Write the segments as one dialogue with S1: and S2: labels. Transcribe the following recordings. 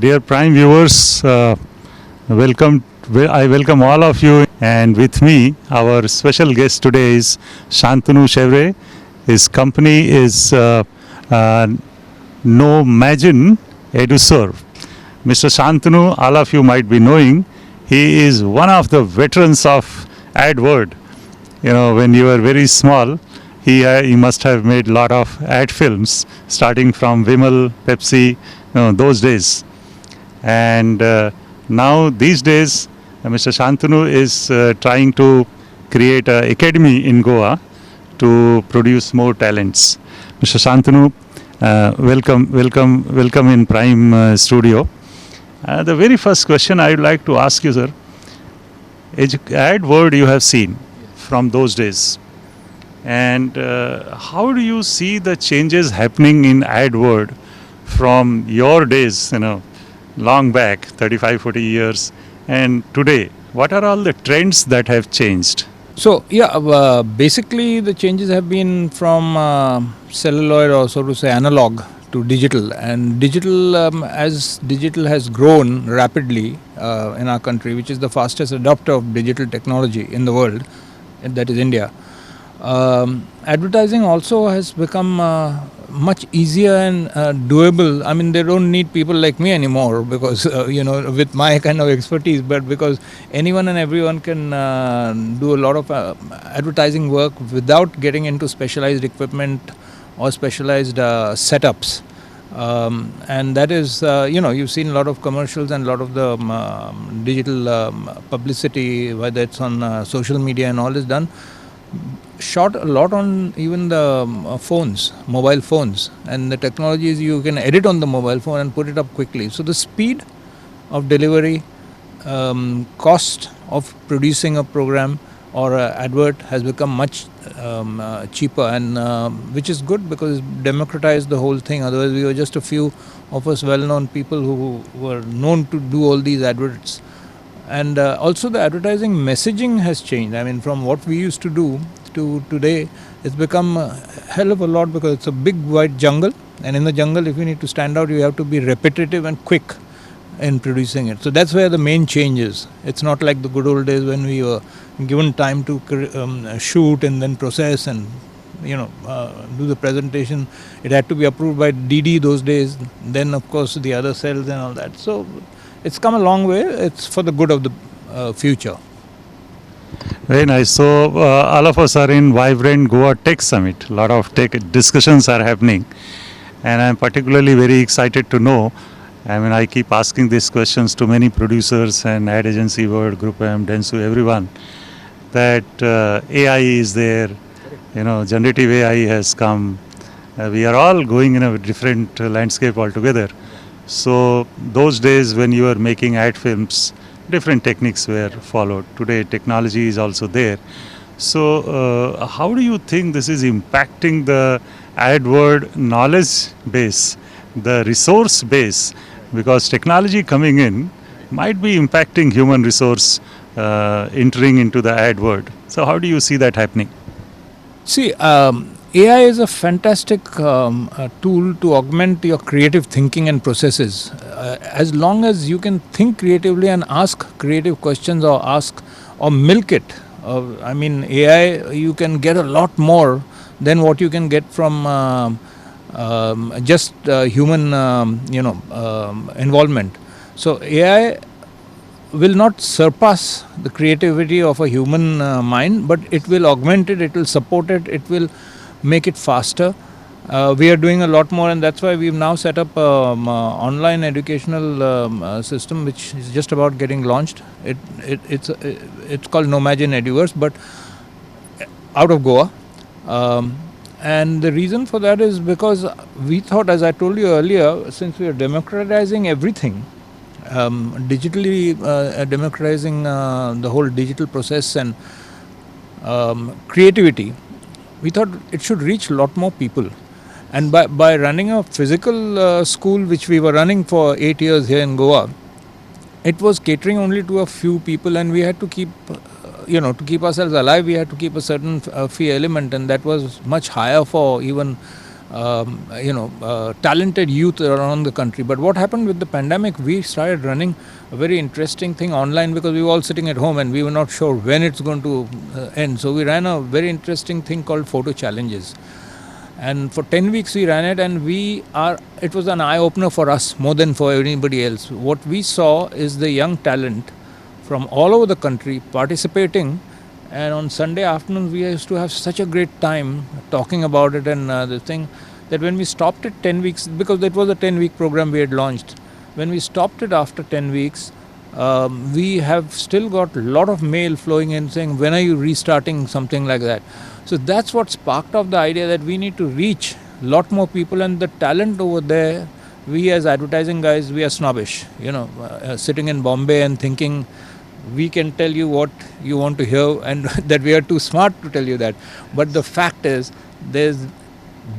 S1: Dear Prime viewers, welcome. I welcome all of you, and with me, our special guest today is Shantanu Sheorey. His company is Nomagin EduServe. Mr. Shantanu, all of you might be knowing, he is one of the veterans of AdWord. You know, when you were very small, he must have made a lot of ad films, starting from Vimal, Pepsi, those days. And now these days, Mr. Shantanu is trying to create an academy in Goa to produce more talents. Mr. Shantanu, welcome in Prime Studio. The very first question I would like to ask you, sir, AdWord you have seen from those days, and how do you see the changes happening in AdWord from your days, long back, 35-40 years, and today? What are all the trends that have changed?
S2: So, basically the changes have been from celluloid, or so to say analog, to digital. And digital, as digital has grown rapidly in our country, which is the fastest adopter of digital technology in the world, and that is India. Advertising also has become much easier and doable. I mean, they don't need people like me anymore because, with my kind of expertise, but because anyone and everyone can do a lot of advertising work without getting into specialized equipment or specialized setups. And that is, you've seen a lot of commercials and a lot of the digital publicity, whether it's on social media and all is done. Shot a lot on even the phones, mobile phones, and the technologies you can edit on the mobile phone and put it up quickly. So the speed of delivery, cost of producing a program or an advert has become much cheaper, and which is good because it democratized the whole thing. Otherwise, we were just a few of us well-known people who were known to do all these adverts. And also the advertising messaging has changed. I mean, from what we used to do to today, it's become a hell of a lot because it's a big wide jungle, and in the jungle, if you need to stand out, you have to be repetitive and quick in producing it. So that's where the main change is. It's not like the good old days when we were given time to shoot and then process and do the presentation. It had to be approved by DD those days, then of course the other cells and all that. So it's come a long way. It's for the good of the future.
S1: Very nice. So all of us are in vibrant Goa Tech Summit. A lot of tech discussions are happening, and I'm particularly very excited to know. I mean, I keep asking these questions to many producers and ad agency world, Group M, Dentsu, everyone, that AI is there, generative AI has come. We are all going in a different landscape altogether. So those days when you were making ad films, different techniques were followed. Today technology is also there. So how do you think this is impacting the AdWord knowledge base, the resource base? Because technology coming in might be impacting human resource entering into the AdWord. So how do you see that happening?
S2: See, AI is a fantastic tool to augment your creative thinking and processes. As long as you can think creatively and ask creative questions or milk it. AI, you can get a lot more than what you can get from just human, involvement. So AI will not surpass the creativity of a human mind, but it will augment it, it will support it, it will make it faster. We are doing a lot more, and that's why we've now set up an online educational system which is just about getting launched. It's called Nomagin EduServe, but out of Goa. And the reason for that is because we thought, as I told you earlier, since we are democratizing everything, digitally democratizing the whole digital process and creativity, we thought it should reach a lot more people. And by running a physical school, which we were running for 8 years here in Goa, it was catering only to a few people, and we had to keep, to keep ourselves alive, we had to keep a certain fee element, and that was much higher for even talented youth around the country. But what happened with the pandemic, we started running a very interesting thing online because we were all sitting at home and we were not sure when it's going to end. So we ran a very interesting thing called photo challenges. And for 10 weeks we ran it, and it was an eye-opener for us more than for anybody else. What we saw is the young talent from all over the country participating, and on Sunday afternoons we used to have such a great time talking about it and the thing, that when we stopped it 10 weeks, because it was a 10-week program we had launched, when we stopped it after 10 weeks, we have still got a lot of mail flowing in saying, when are you restarting something like that? So that's what sparked off the idea that we need to reach a lot more people, and the talent over there, we as advertising guys, we are snobbish, sitting in Bombay and thinking we can tell you what you want to hear and that we are too smart to tell you that. But the fact is, there's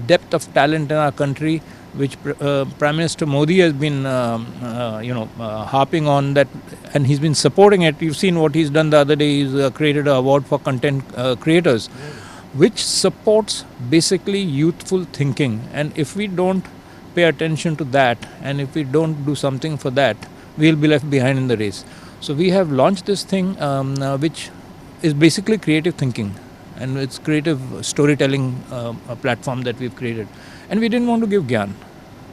S2: depth of talent in our country, which Prime Minister Modi has been harping on that, and he's been supporting it. You've seen what he's done the other day. He's created an award for content creators, which supports basically youthful thinking. And if we don't pay attention to that, and if we don't do something for that, we'll be left behind in the race. So we have launched this thing which is basically creative thinking, and it's creative storytelling a platform that we've created. And we didn't want to give gyan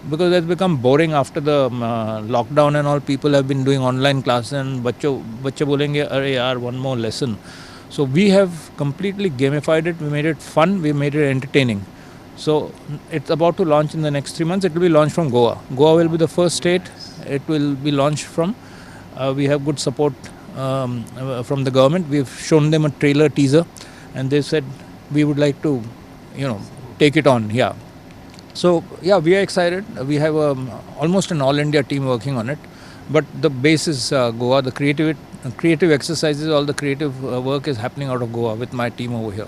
S2: because that's become boring after the lockdown and all. People have been doing online classes and bachche bolenge, "Arey yaar, one more lesson." So we have completely gamified it. We made it fun. We made it entertaining. So it's about to launch in the next 3 months. It will be launched from Goa. Goa will be the first state it will be launched from. We have good support from the government. We've shown them a trailer teaser, and they said we would like to, take it on. Yeah. So yeah, we are excited. We have almost an all-India team working on it, but the base is Goa. The creative exercises, all the creative work is happening out of Goa with my team over here.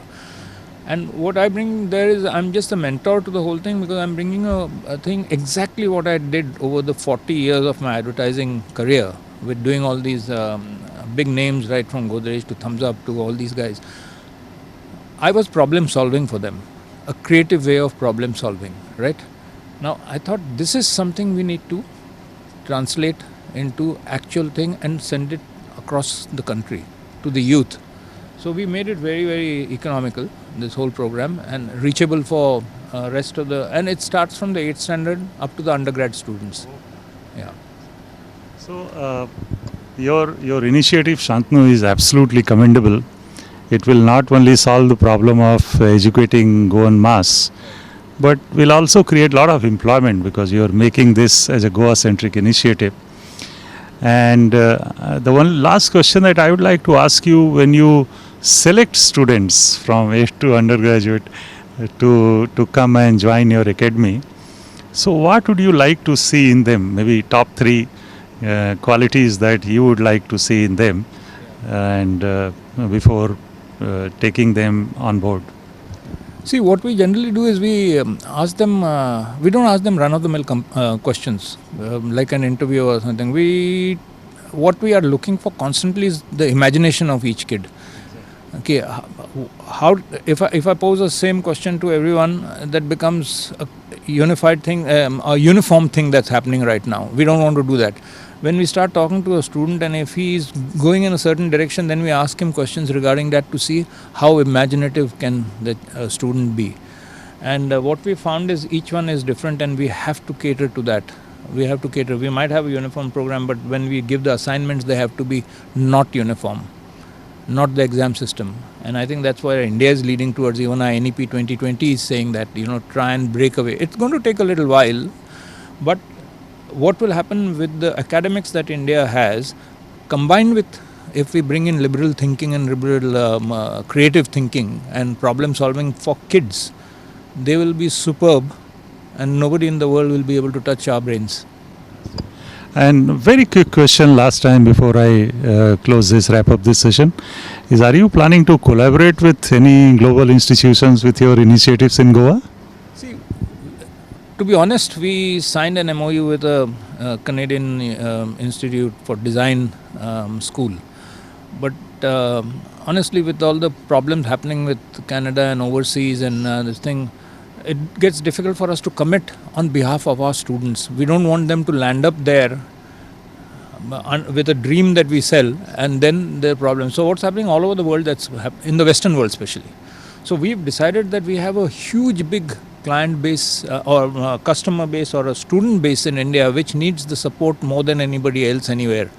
S2: And what I bring there is, I'm just a mentor to the whole thing, because I'm bringing a thing exactly what I did over the 40 years of my advertising career, with doing all these big names, right from Godrej to Thumbs Up to all these guys. I was problem solving for them, a creative way of problem solving, right? Now I thought this is something we need to translate into actual thing and send it across the country to the youth. So we made it very, very economical, this whole program, and reachable for rest of the, and it starts from the 8th standard up to the undergrad students. Yeah.
S1: So your initiative, Shantanu, is absolutely commendable. It will not only solve the problem of educating Goan mass, but will also create a lot of employment, because you are making this as a Goa-centric initiative. And the one last question that I would like to ask you, when you select students from 8th to undergraduate to come and join your academy, so what would you like to see in them? Maybe top 3 qualities that you would like to see in them, and before taking them on board.
S2: See, what we generally do is we ask them, we don't ask them run-of-the-mill questions like an interview or something. What we are looking for constantly is the imagination of each kid. Okay, how if I pose the same question to everyone, that becomes a unified thing, a uniform thing that's happening right now. We don't want to do that. When we start talking to a student, and if he is going in a certain direction, then we ask him questions regarding that to see how imaginative can the student be. And what we found is each one is different, and we have to cater to that. We have to cater. We might have a uniform program, but when we give the assignments, they have to be not uniform, not the exam system. And I think that's why India is leading towards, even our NEP 2020 is saying that, try and break away. It's going to take a little while, but what will happen with the academics that India has, combined with, if we bring in liberal thinking and liberal creative thinking and problem solving for kids, they will be superb, and nobody in the world will be able to touch our brains.
S1: And very quick question last time before I wrap up this session, is are you planning to collaborate with any global institutions with your initiatives in Goa?
S2: See, to be honest, we signed an MOU with a Canadian Institute for Design school. But honestly, with all the problems happening with Canada and overseas and this thing, it gets difficult for us to commit on behalf of our students. We don't want them to land up there with a dream that we sell, and then there are problems. So what's happening all over the world, that's in the Western world especially. So we've decided that we have a huge big client base or customer base or a student base in India which needs the support more than anybody else anywhere.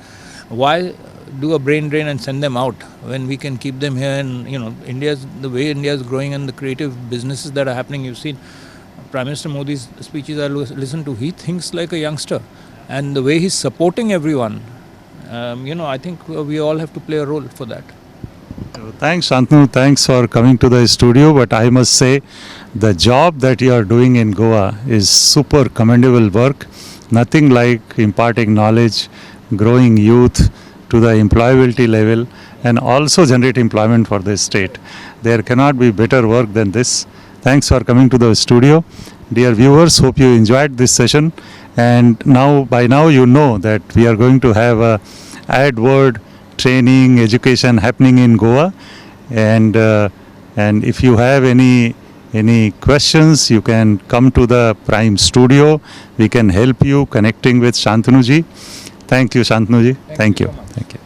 S2: Why do a brain drain and send them out when we can keep them here? And the way India is growing and the creative businesses that are happening, you've seen Prime Minister Modi's speeches I listen to, he thinks like a youngster, and the way he's supporting everyone, I think we all have to play a role for that.
S1: Thanks, Shantanu. Thanks for coming to the studio. But I must say, the job that you are doing in Goa is super commendable work. Nothing like imparting knowledge, growing youth to the employability level, and also generate employment for the state. There cannot be better work than this. Thanks for coming to the studio. Dear viewers, hope you enjoyed this session. And by now you know that we are going to have a AdWord training, education happening in Goa. And if you have any questions, you can come to the Prime Studio. We can help you connecting with Shantanu ji. Thank you, Shantanu ji. Thank you.
S2: So much.
S1: Thank you.